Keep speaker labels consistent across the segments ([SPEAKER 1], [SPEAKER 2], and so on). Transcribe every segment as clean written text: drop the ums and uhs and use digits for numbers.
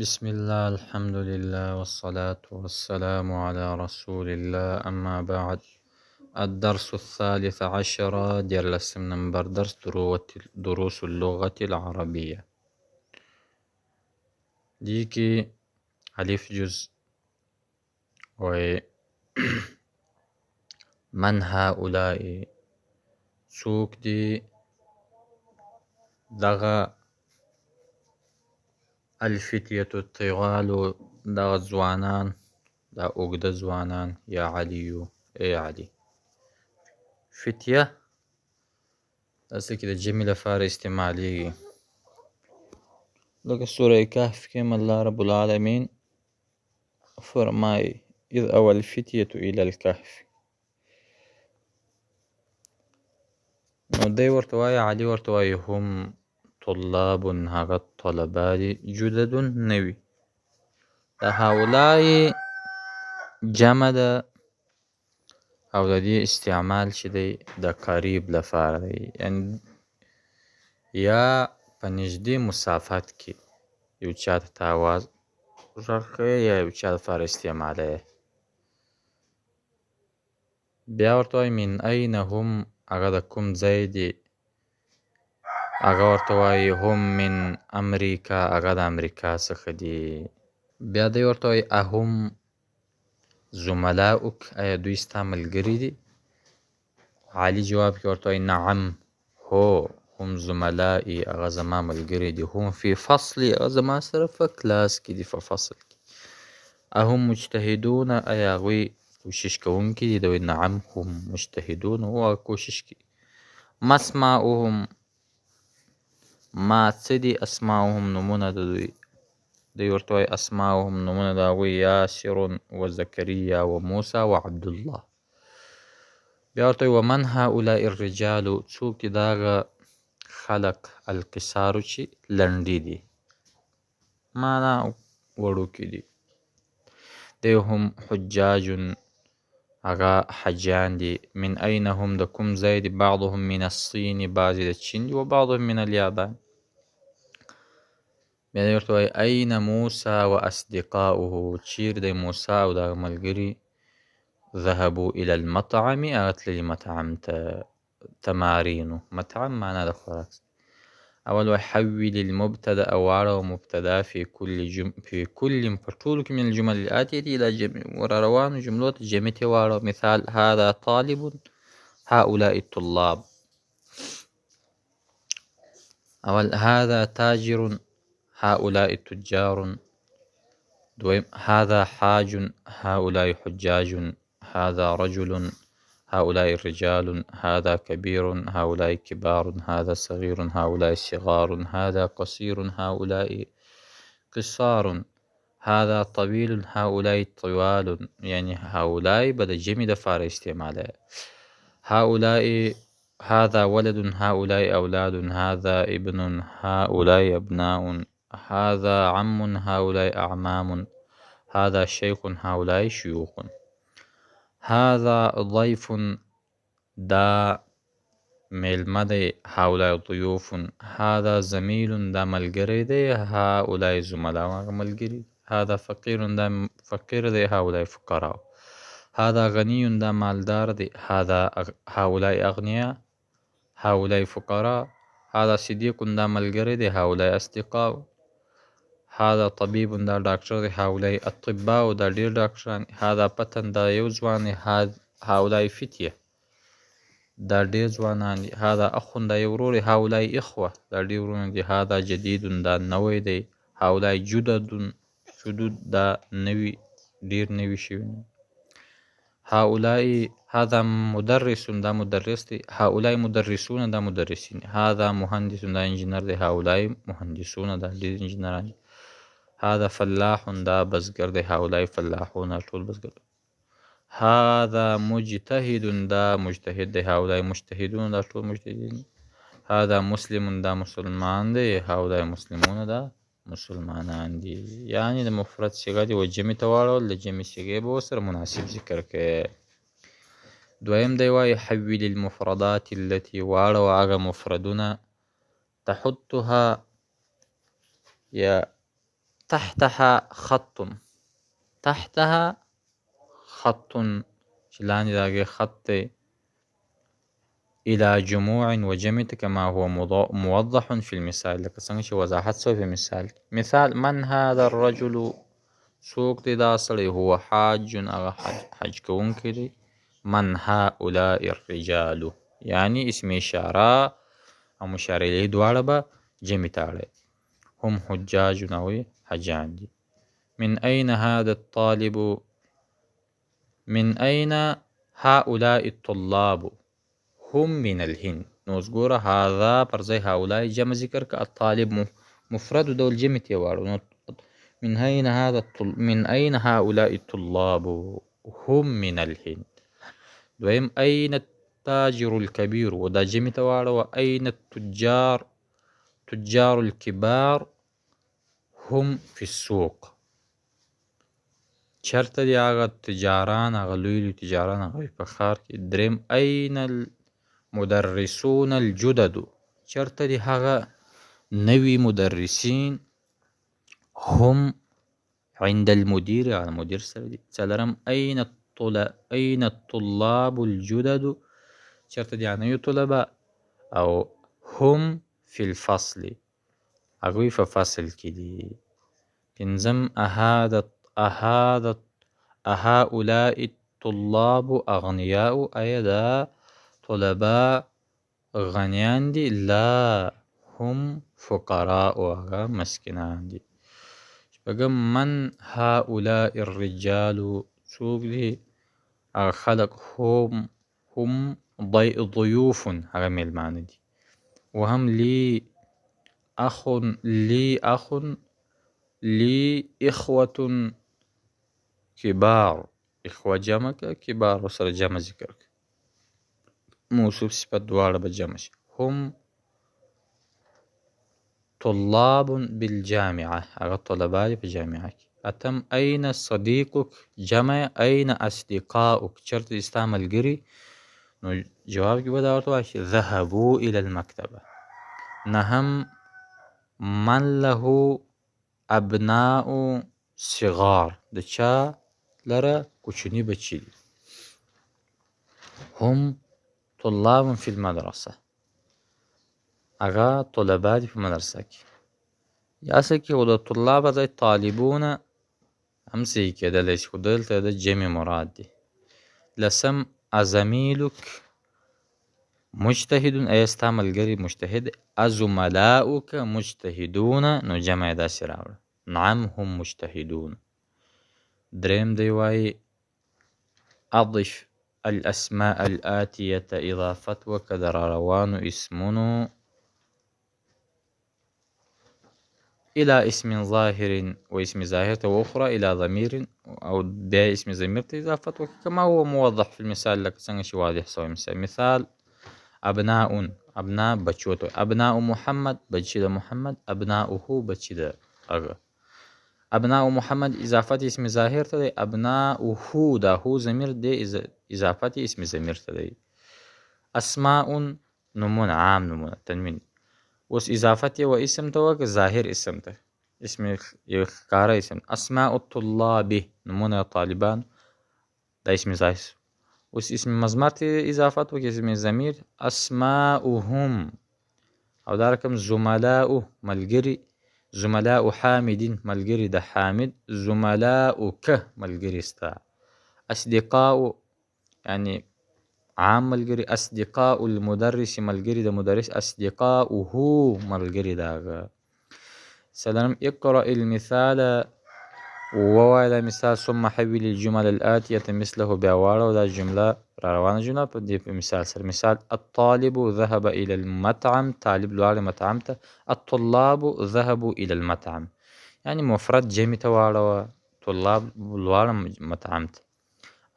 [SPEAKER 1] بسم الله الحمد لله والصلاة والسلام على رسول الله أما بعد. الدرس الثالث عشر لسم نمبر درس دروس اللغة العربية. ديكي ألف جزء ومن هؤلاء سوق دي دغا الفتية الطغال دغا زوانان دا أوغد زوانان يا علي اي علي. فتية داسې کې د جمع لپاره استعمالیږي، لکه سوره کهف کې الله رب العالمین فرمایي اذ اوى الفتية الى الكهف، نو دی ورته وایي علي ورته وایي هم طلاب، هغه طلبا دي جدد نوي. د هؤلاء جمع ده او د دې استعمال چې دی د قریب لپاره دی، یعنی یا په نږدې مسافت کې یو چاته ته آواز غږ کوي یا یو چا لپاره استعمالوي. بیا ورته وایي من این هم، هغه د کوم ځای دي، هغه ورته وایي هم من امریکا، هغه د امریکا څخه دي. بیا دی ورته وایي اهم زملاؤک، آیا دوی ستا ملګري دي؟ علي جواب کې ورته وایي نعم هو هم زملائي، هغه زما ملګري دي، هم فی فصلي، هغه زما سره په کلاس کې دي، په فصل کې. اهم مجتهدون، آیا هغوی کوشش کوونکي دي؟ دوی نعم هم مجتهدون، هو کوشش کوي. ما اسماؤهم، ما څه دي، اسماؤهم نومونه د دوی، دوی ورته وایي اسماؤهم نومونه د هغوی یاسر و زکریا و موسی و عبدالله. بیا ورته وایي ومن هؤلاء الرجال، څوک دي دا هغه خلق القصارو چې لنډي دي، معنا وړوکي دي. دی هم حجاج، هغه حجان دي. من این هم، د کوم ځای دي، بعضهم من الصین، بعضې د چین دي، و بعضهم من الیابان. بیا دی ورته وایي این موسی و اصدقاؤه، چیر دی موسی او د هغه ملګري، ذهبوا الى المطعم، هغه تللي مطعم ته، تمارینو، مطعم معنا د خوراک. اول وایي حول المبتدا، واړوه مبتدا في كل په ټولو کې من الجمل الاتیه الى جمع، ور روانو جملو ته جمع ته واړوه. مثال هذا طالب، هؤلاء الطلاب. اول هذا تاجر، هؤلاء تجار. دویم هذا حاج، هؤلاء حجاج. هذا رجل، هؤلاء رجال. هذا كبير، هؤلاء كبار. هذا صغير، هؤلاء صغار. هذا قصير، هؤلاء قصار. هذا طويل، هؤلاء طوال، يعني هؤلاء به د جمع دپاره استعماله. هؤلاء، هذا ولد، هؤلاء أولاد. هذا ابن، هؤلاء أبناء. هذا عم، هؤلاء أعمام. هذا شيخ، هؤلاء شيوخ. هذا ضيف، دا میلمه دی، هؤلاء ضیوف. هذا زمیل، دا ملګری دی، هؤلاء زملاء، هغه ملګري. هذا فقیر، دا فقیر دی، هؤلاء فقراء. هذا غنی، دا مالدار دی، هؤلاء اغنیاء، هؤلاء فقراء. هذا صدیق، دا ملګری دی، هؤلاء اصدقاء. هذا طبیب، دا ډاکټر دی، هؤلاء اطباء، دا ډیر ډاکټران. هذا فتن، دا یو ځوان دی، هؤلاء فتیه، دا ډیر ځوانان دي. هذا اخ، دا یو ورور دی، هؤلاء اخوه، دا ډیر ورونه دي. هذا جدید، دا نوی دی، هؤلاء جدد، جدود دا نوي، ډیر نوي شوي. هؤلاء، هذا مدرس، دا مدرس دی، هؤلاء مدرسون، دا مدرسین. هذا مهندس، دا انجینر دی، هؤلاء مهندسون، دا ډیر انجینران دي. هذا فلاح، دا بزګر دی، هؤلاء فلاحون، ټول بزګر. هذا مجتهد، دا مجتهد دی، هؤلاء مجتهدون، دا ټول مجتهدین. هذا مسلم، دا مسلمان دی، هؤلاء مسلمون، دا مسلمانان دي. یعنی د مفرد صیغه دی و جمع ته واړول، د جمع صیغې به ورسره مناسب ذکر کړي. دویم دی وایي حول المفردات التي، واړوه هغه مفردونه، تحطها، یا تحتها خط، تحتها خط چې لاندې د هغې خط دی، الى جموع وجمع كما هو موضح في المثال، لکه څنګه چې وضاحت شوی په مثال کې. مثال: من هذا الرجل، څوک دی دا سړی، هو حاج، هغه حج کوونکی دی. من هؤلاء الرجال، یعنی اسم اشاره او مشار الیه دواړه به جمع ته اړوي. هم حجاج، هغوی حجان دي. من أين هذا الطالب، من أين هؤلاء الطلاب، هم من الهند. نو اوس ګوره هذا پر ځای هؤلاء جمع ذکر که، الطالب مفرد ډول جمع ته واړو. نو من أين هؤلاء الطلاب، هم من الهند. دویم أين التاجر الكبير، و دا جمع ته واړو. أين التجار، تجار الكبار، هم في السوق. چرته دی هغه تجاران، هغه لوی لوی تجاران، هغه په ښار کې. دریم أين المدرسون الجدد، چرته دی هغه نوي مدرسین، هم عند المدير، هغه مدیر سره دي. څلورم أين الطلاب الجدد، چرته دی هغه نوي طلبه، او هم في الفصل، هغوی په فصل کې دي. پنځم أهؤلاء الطلاب أغنياء، آیا دا طلبه غنیان دي؟ لا، هم فقراء، هغه مسکینان دي. شپږم من هؤلاء الرجال، څوک دي هغه خلق، هم ضيوف، هغه میلمانه دي. وهم لي أخ لي إخوة كبار، اخوه جمع که، کبار سره جمع ذکر که، موصوف صفت دواړه به جمع شي. هم طلاب بالجامعه، هغه طلبه دي په جامعه کې. اتم أين صديقك، جمع أين أصدقاؤك، چرته ستا ملګري؟ نو جواب کې به دا ورته وایي چې ذهبوا إلى المکتبه. نهم من له ابناء صغار، د چا لره کوچني بچي دي. هم طلاب في المدرسه، هغه طلبه دي په مدرسه کې. یا څه کې خو د طلاب ځای طالبونه هم څه کېدلی شي، خو دلته د جمع مراد دی. لسم ازمیلک مجتهدون، ایا ستا ملګري مجتهد. ازملاؤک مجتهدون، نو جمع یې داسې راوړه. نعم هم مجتهدون. دریم دی وایي اضف الاسماء الآتية اضافت وکړه د راروانو اسمونو الى اسم ظاهر، و اسم ظاهر ته، واخرى الى ضمير، او بیا اسم ضمیر ته اضافت وکړه کما هو موضح في المثال، لکه څنګه چې واضح شوی مثال. مثال ابناء، ابناء بچو ته. ابناء محمد، بچی د محمد. ابناؤه، بچی د هغه. ابناء محمد اضافت اسم ظاهر ته دی. ابناؤه، دا هو ضمیر دی، اضافت اسم ضمیر ته دی. اسماء، نمونه، عام نمونه، تنوین. اوس اضافت و اسم ته وکړه، ظاهر اسم ته، اسم یو ښکاره اسم. اسماء الطلاب، نمونه طالبان، دا اسم ظاهر. اوس اسم مضمر ته اضافت وکړه، اسم ضمیر. اسماؤهم، او دا رقم زملاء، ملګري. زملاء حامدین، ملګري د حامد. زملاؤک، ملګري ستا. اصدقاء، یعنی عام ملګري. اصدقاء المدرس، ملګري د مدرس. اصدقاؤه، ملګري د هغه. سلام. اقرأ المثال، ووایه دا مثال. ثم حول الجمل الآتية مثله، بیا واړوه دا جمله، را روانه جمله په دې مثال سره. مثال الطالب ذهب إلى المطعم، طالب لاړ مطعم ته. الطلاب ذهبوا إلى المطعم، یعنی مفرد جمع ته واړوه، طلاب لاړ مطعم ته.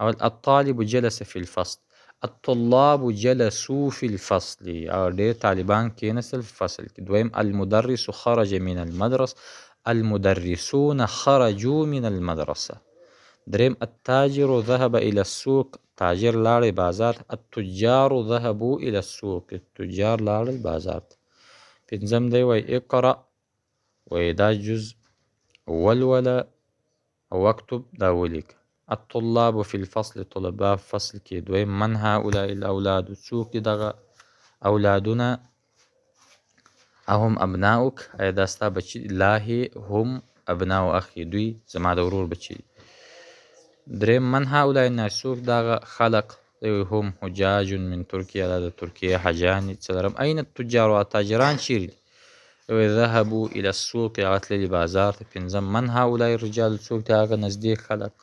[SPEAKER 1] اول الطالب جلس في الفصل، الطلاب جلسوا في الفصل، او ډېر طالبان کېناستل په فصل کې. دویم المدرس خرج من المدرسة، المدرسون خرجوا من المدرسة. دریم التاجر ذهب إلى السوق، تاجر لاړ بازار. التجار ذهبوا إلى السوق، التجار لاړ بازار. پنځم دی وای اقرأ، وای دا جز ولوله او اکتب دا ولیک. الطلاب فی الفصل طلباء فصل کې. دویم من هؤلاء الاولاد څوک دي دغه اولادونه. اهم ابناؤک ایا دا ستا بچي دي. لا هی هم ابناء اخي دوی زما د ورور بچي دي. دریم من هؤلاء الناس څوک دغه خلق. هم حجاج من ترکیه دا د ترکیه حجان دي. څلورم این التجار تاجران چیرې دي. ذهبوا الى السوق هغه تللي بازار ته. پنځم من هؤلاء الرجال څوک دي هغه نزدیک خلق.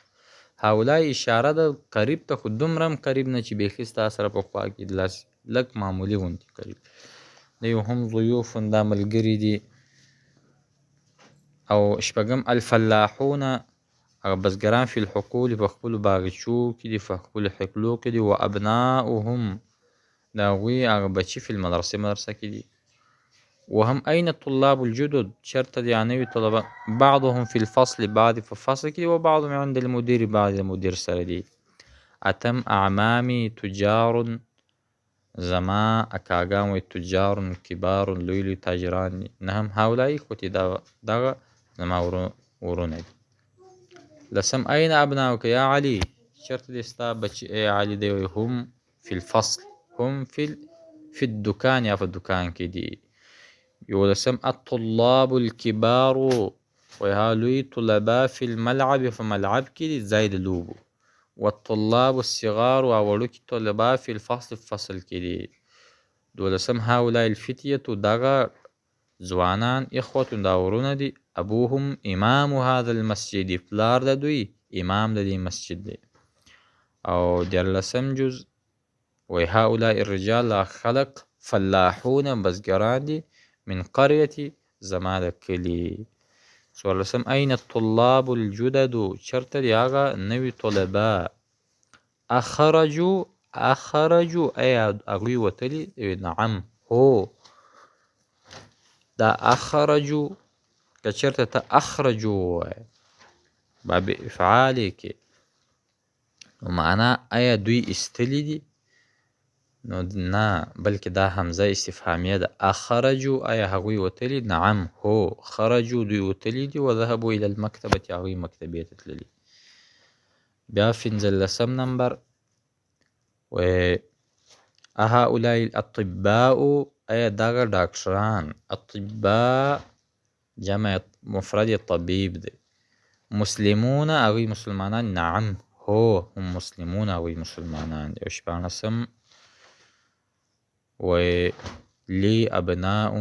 [SPEAKER 1] هؤلاء اشاره ده قریب ته خو دومره هم قریب نه چې بیخي ستا سره په خوا کې داسې لږ معمولي غوندې قریب دی. هم ضیوف دا ملګري دي. او شپږم الفلاحون هغه بزګران فی الحقول په خپلو باغچو کې دي. په خپلو حقلو کې دي. و ابناؤهم د هغوی هغه بچي فی المدرسه مدرسه کې دي. وهم أين الطلاب الجدد چرته دي نوي طلبه. بعضهم في الفصل بعض په فصل کې و بعضهم عند المدير بعض د مدیر سره دي. اتم اعمامي تجار زما اکاګان وی تجار کبار لوی لوی تاجران دي. نهم هؤلاء اخوتي دغه زما ورونه دي. لسم أين ابناؤک یا علي چرته دي ستا بچي ای علي دی. هم في الفصل هم في الدکان یا په دکان کې دي. یولسم الطلاب الكبار وهالوی طلباء في الملعب په ملعب کې دي ځای د لوبو. والطلاب الصغار وړوکي طلباء في الفصل فصل کې دي. دولسم هؤلاء الفتية دغه ځوانان اخوة دا ورونه دي. ابوهم امام هذا المسجد پلار د دوی امام د دې مسجد دی. او دیارلسم جز وی هؤلاء الرجال خلق فلاحون بزګران دي من قريتي زما د کلي. څوارلسم أين الطلاب الجدد چرته دي هغه نوي طلباء. اخرجوا ایا هغوی وتلي. نعم هو دا اخرجوا که چرته ته اخرجوا باب افعال کې معنا ایا دوی استلی دي نو نه بلکې دا همزه استفهامیه ده. اخرجوا ایا هغوی وتلي. نعم هو خرجوا دوی وتلي دي. وذهبوا الى المكتبه هغوی مکتبې ته تللي. بیا پنځلسم نمبر و هؤلاء الاطباء ایا دغه ډاکټران. اطباء جمع مفرد طبیب دی. مسلمون هغوی مسلمانان. نعم هو هم مسلمون هغوی مسلمانان دي. او شپاړسم و لی ابناء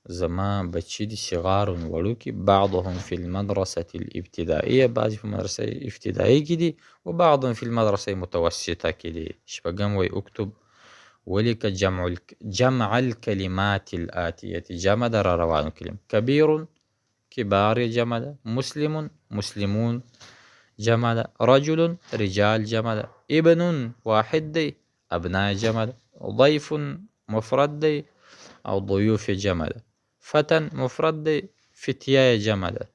[SPEAKER 1] زما بچي دي صغار وړوکي. بعضهم في المدرسة الابتدائية بعض په مدرسه ابتدائي کې دي. و بعضهم في المدرسة المتوسطة کې دي. شپږم و اکتب ولیک جمع الكلمات الآتية جمع در روانو کلم. كبير كبار جمع ده. مسلم مسلمون جمع ده. رجل رجال جمع ده. ابن واحد دی ابناء جمع ده. ضيف مفرد دی او ضيوف جمع ده. فتى مفرد دی فتية جمع ده.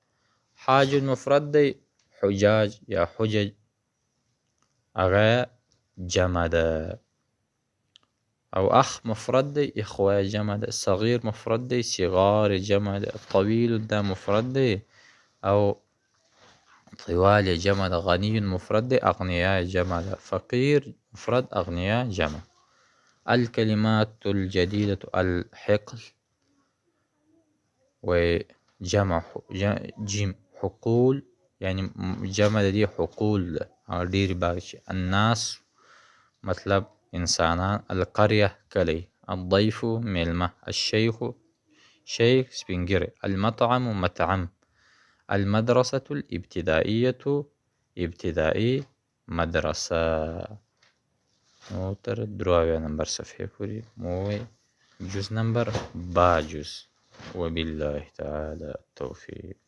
[SPEAKER 1] حاج مفرد دی حجاج یا حجج اغا جمع ده. او اخ مفرد دی اخوه جمع ده. صغير مفرد دی صغار جمع ده. طويل دا مفرد دی او طوال جمع ده. غني مفرد دی اغنياء جمع ده. فقير مفرد اغنياء جمع. الكلمات الجديدة الحقل وجمع جيم حقول يعني جمع دي حقول دير باغشي. الناس مطلب انسانان. القرية كلي. الضيف ملمة. الشيخ شيخ سپنگري. المطعم مطعم. المدرسة الابتدائية ابتدائي مدرسة. نو تر دروازه نمبر صفحه پوری موی جز نمبر با جز. وبالله تعالى التوفيق.